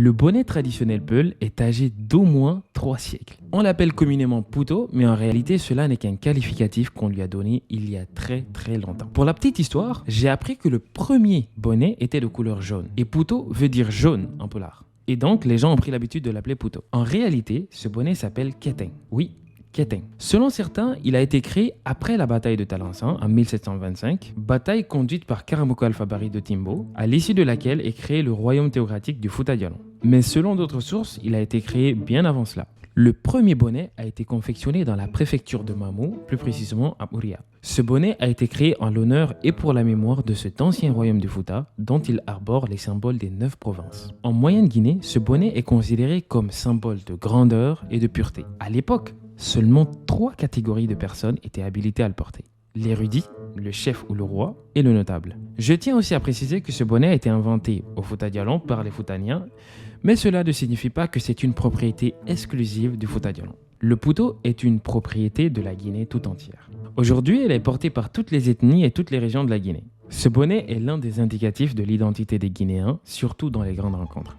Le bonnet traditionnel Peul est âgé d'au moins 3 siècles. On l'appelle communément Puto, mais en réalité cela n'est qu'un qualificatif qu'on lui a donné il y a très longtemps. Pour la petite histoire, j'ai appris que le premier bonnet était de couleur jaune. Et Puto veut dire jaune en polar. Et donc les gens ont pris l'habitude de l'appeler Puto. En réalité, ce bonnet s'appelle Keteng. Oui, Keteng. Selon certains, il a été créé après la bataille de Talansan en 1725, bataille conduite par Karamoko Alphabari de Timbo, à l'issue de laquelle est créé le royaume théocratique du Fouta Djallon. Mais selon d'autres sources, il a été créé bien avant cela. Le premier bonnet a été confectionné dans la préfecture de Mamou, plus précisément à Ouria. Ce bonnet a été créé en l'honneur et pour la mémoire de cet ancien royaume du Fouta dont il arbore les symboles des 9 provinces. En Moyenne-Guinée, ce bonnet est considéré comme symbole de grandeur et de pureté. À l'époque, seulement 3 catégories de personnes étaient habilitées à le porter. L'érudit, le chef ou le roi et le notable. Je tiens aussi à préciser que ce bonnet a été inventé au Fouta Djallon par les Foutaniens, mais cela ne signifie pas que c'est une propriété exclusive du Fouta Djallon. Le Puto est une propriété de la Guinée tout entière. Aujourd'hui, elle est portée par toutes les ethnies et toutes les régions de la Guinée. Ce bonnet est l'un des indicatifs de l'identité des Guinéens, surtout dans les grandes rencontres.